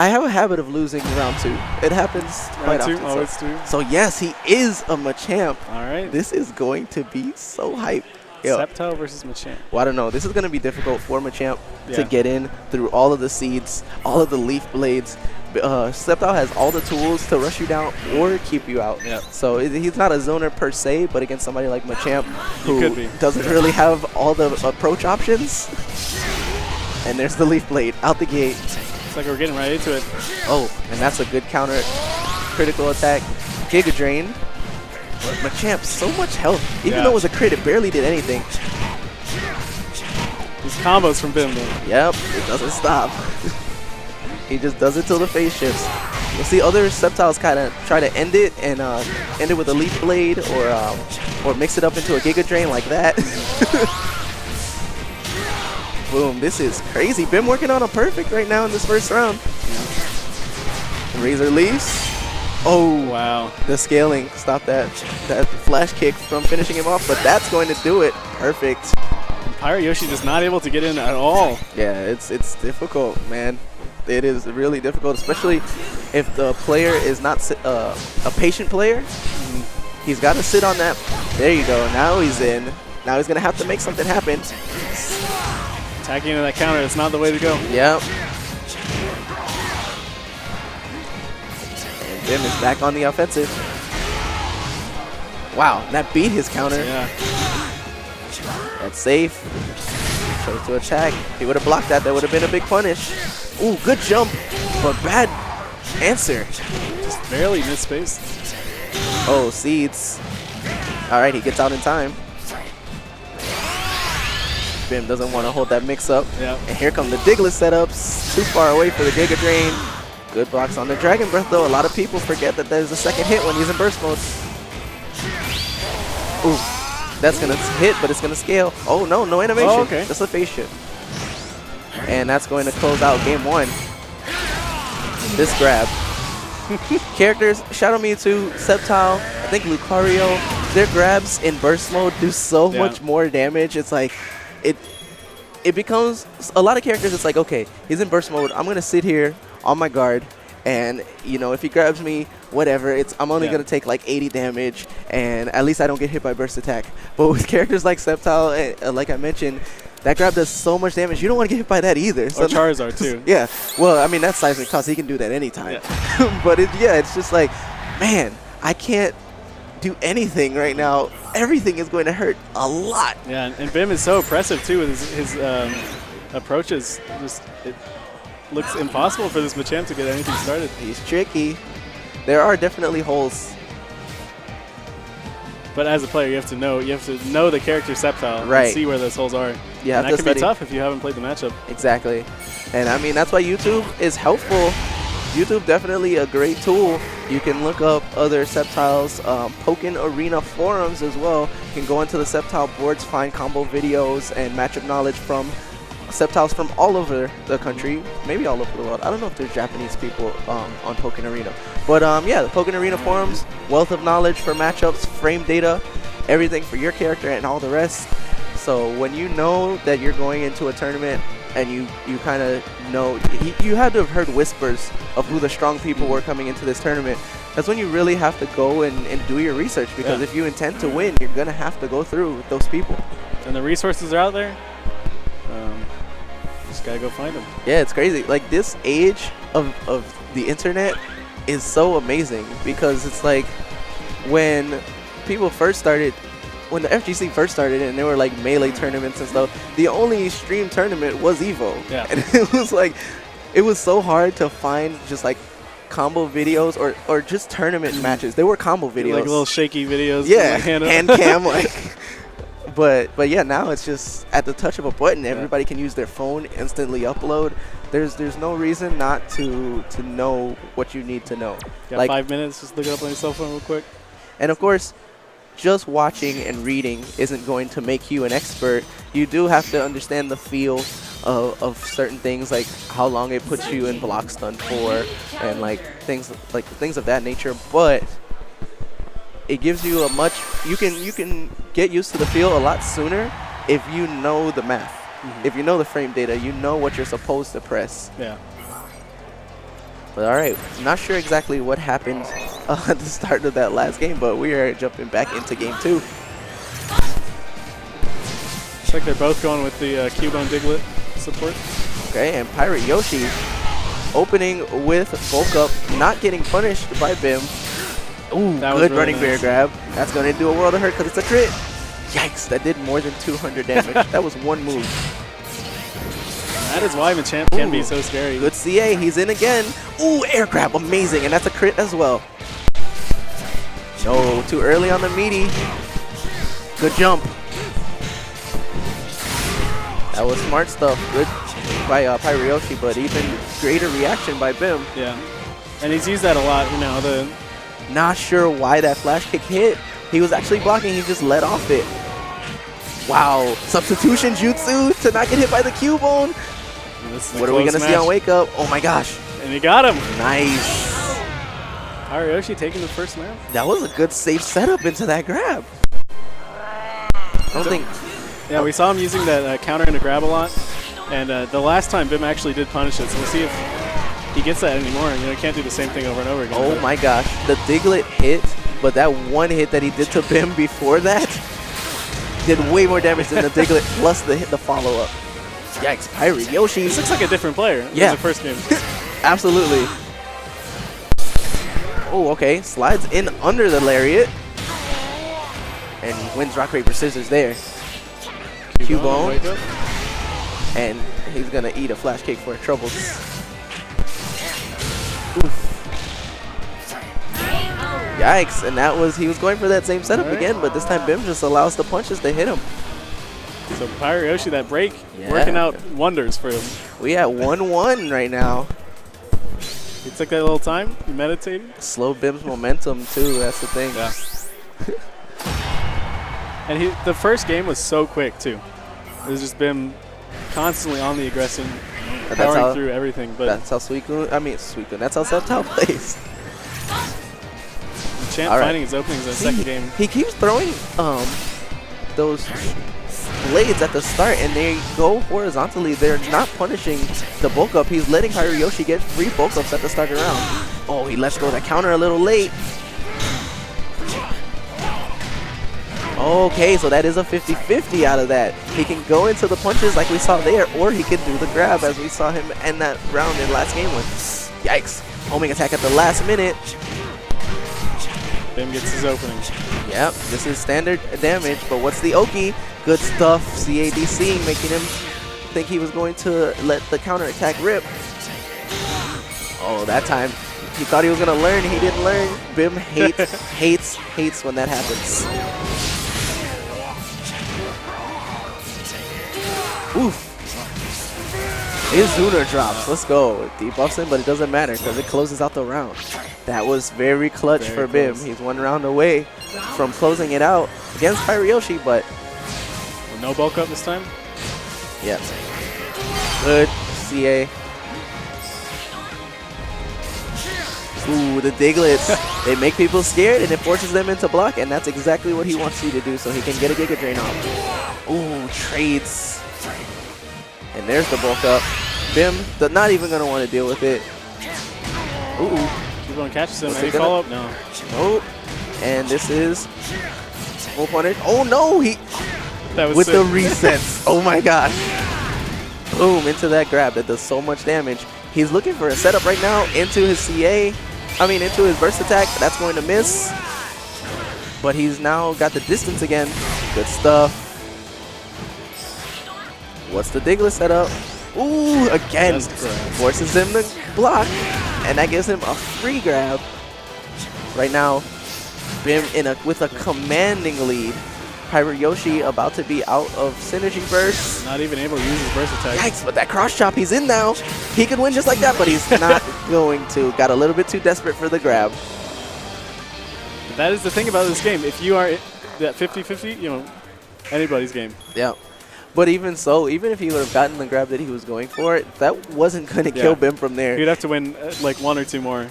I have a habit of losing round 2. It happens quite often. Always two. So yes, he is a Machamp. All right. This is going to be so hype. Sceptile versus Machamp. Well, I don't know. This is going to be difficult for Machamp to get in through all of the seeds, all of the leaf blades. Sceptile has all the tools to rush you down or keep you out. Yep. So he's not a zoner per se, but against somebody like Machamp who doesn't Yeah. really have all the approach options. And there's the leaf blade out the gate. It's like we're getting right into it. Oh, and that's a good counter critical attack. Giga Drain. But Machamp, so much health. Even though it was a crit, it barely did anything. These combos from Bim, though. Yep, it doesn't stop. He just does it till the phase shifts. You'll see other Sceptiles kind of try to end it and end it with a Leaf Blade or mix it up into a Giga Drain like that. Boom, this is crazy. Bim working on a perfect right now in this first round. Yeah. Razor Leafs. Oh, wow. The scaling. Stop that flash kick from finishing him off, but that's going to do it. Perfect. PirateYoshi just not able to get in at all. Yeah, it's difficult, man. It is really difficult, especially if the player is not a patient player. He's got to sit on that. There you go. Now he's in. Now he's going to have to make something happen. Attacking into that counter, it's not the way to go. Yep. And Bim is back on the offensive. Wow, that beat his counter. Yeah. That's safe. Chose to attack. If he would have blocked that, that would have been a big punish. Ooh, good jump, but bad answer. Just barely missed space. Oh, seeds. All right, he gets out in time. Bim doesn't want to hold that mix up. Yep. And here come the Diglett setups. Too far away for the Giga Drain. Good blocks on the Dragon Breath, though. A lot of people forget that there's a second hit when he's in burst mode. Ooh, that's going to hit, but it's going to scale. Oh, no animation. Oh, okay. Just a phase shift. And that's going to close out game 1. This grab. Characters, Shadow Mewtwo, Sceptile, I think Lucario, their grabs in burst mode do so much more damage. It's like, it becomes, a lot of characters, it's like, okay, he's in burst mode, I'm going to sit here on my guard, and, you know, if he grabs me, whatever, I'm only going to take like 80 damage, and at least I don't get hit by burst attack. But with characters like Sceptile, like I mentioned, that grab does so much damage, you don't want to get hit by that either. Or Charizard, too. Yeah, well, I mean, that's seismic toss, he can do that anytime. Yeah. But, it's just like, man, I can't do anything right now. Everything is going to hurt a lot. Yeah, and Bim is so oppressive, too, with his approaches. Just it looks impossible for this Machamp to get anything started. He's tricky. There are definitely holes. But as a player, you have to know the character Sceptile and see where those holes are. Yeah, and that can be tough if you haven't played the matchup. Exactly. And I mean, that's why YouTube is helpful. YouTube definitely a great tool. You can look up other Sceptiles, Pokkén Arena forums as well. You can go into the Sceptile boards, find combo videos and matchup knowledge from Sceptiles from all over the country, maybe all over the world. I don't know if there's Japanese people on Pokkén Arena. But yeah, the Pokkén Arena forums, wealth of knowledge for matchups, frame data, everything for your character and all the rest. So when you know that you're going into a tournament and you kind of know, you had to have heard whispers of who the strong people were coming into this tournament. That's when you really have to go and do your research, because if you intend to win, you're going to have to go through those people. And the resources are out there. Just got to go find them. Yeah, it's crazy. Like, this age of the internet is so amazing, because it's like when people first started, when the FGC first started and there were like Melee tournaments and stuff, the only stream tournament was EVO. Yeah. And it was like, it was so hard to find just like combo videos or just tournament matches. There were combo videos. Like little shaky videos. Yeah, hand cam like. But yeah, now it's just at the touch of a button. Everybody can use their phone, instantly upload. There's no reason not to know what you need to know. Got like 5 minutes, just look it up on your cell phone real quick. And of course, just watching and reading isn't going to make you an expert. You do have to understand the feel of certain things, like how long it puts you in block stun for, and like things of that nature. But it gives you you can get used to the feel a lot sooner if you know the math. If you know the frame data, you know what you're supposed to press. Yeah. But all right, not sure exactly what happened at the start of that last game, but we are jumping back into game 2. Looks like they're both going with the Cubone Diglett support. Okay, and PirateYoshi opening with bulk up, not getting punished by Bim. Ooh, That good was really running nice. bear grab. That's going to do a world of hurt because it's a crit. Yikes, that did more than 200 damage. That was one move. That is why Machamp can be so scary. Good CA, he's in again. Ooh, air grab, amazing, and that's a crit as well. No, too early on the meaty. Good jump. That was smart stuff. Good by PirateYoshi, but even greater reaction by Bim. Yeah. And he's used that a lot, you know, Not sure why that flash kick hit. He was actually blocking, he just let off it. Wow, substitution jutsu to not get hit by the Cubone. What are we going to see on Wake Up? Oh my gosh. And he got him. Nice. PirateYoshi taking the first match. That was a good safe setup into that grab. I don't think... Yeah, we saw him using that counter into grab a lot. And the last time Bim actually did punish it, so we'll see if he gets that anymore. You know, he can't do the same thing over and over again. Oh my gosh, the Diglett hit, but that one hit that he did to Bim before that did way more damage than the Diglett plus the follow-up. Yikes, PirateYoshi. This looks like a different player Yeah. than the first game. Absolutely. Oh, okay, slides in under the lariat. And wins rock, paper, scissors there. Cubone. Wake up. And he's going to eat a flash kick for troubles. Oof. Yikes, and that was, he was going for that same setup again, but this time Bim just allows the punches to hit him. So PirateYoshi, that break, Yeah. working out wonders for him. We at 1-1 right now. He took that little time, he meditated. Slow Bim's momentum too, that's the thing. Yeah. And the first game was so quick too. It was just Bim constantly on the aggression, But that's powering how, through everything. But that's how Suicune, that's how Sceptile plays. Champ All right. finding his openings in the second game. He keeps throwing those blades at the start and they go horizontally. They're not punishing the bulk up. He's letting PirateYoshi get free bulk ups at the start of the round. Oh, he lets go that counter a little late. Okay, so that is a 50-50 out of that. He can go into the punches like we saw there, or he can do the grab as we saw him end that round in last game with. Yikes. Homing attack at the last minute. Bim gets his opening. Yep, this is standard damage, but what's the Oki? Good stuff, CADC, making him think he was going to let the counter attack rip. Oh, that time, he thought he was going to learn, he didn't learn. Bim hates when that happens. Oof. His Zuner drops, let's go. It debuffs him, but it doesn't matter because it closes out the round. That was very clutch for Bim. He's one round away from closing it out against PirateYoshi, but No bulk up this time? yeah. Good CA. Ooh, the Diglets. They make people scared and it forces them into block, and that's exactly what he wants you to do so he can get a Giga Drain off. Ooh, trades. And there's the bulk up. Bim, not even going to want to deal with it. Ooh. Cubone catches him. Was Any it gonna- follow up? No. Nope. And this is full punish. Oh no, he That was with sick. the resets. Oh my gosh. Boom, into that grab that does so much damage. He's looking for a setup right now into his into his burst attack. That's going to miss. But he's now got the distance again. Good stuff. What's the Diglett setup? Ooh, again. Just grab. Forces him to block. And that gives him a free grab. Right now, Bim with a commanding lead. PirateYoshi about to be out of synergy burst. Not even able to use his burst attack. Yikes, but that cross chop, he's in now. He can win just like that, but he's not going to. Got a little bit too desperate for the grab. That is the thing about this game. If you are that 50-50, you know, anybody's game. Yeah. But even so, even if he would have gotten the grab that he was going for, that wasn't going to kill Bim from there. He'd have to win like one or two more.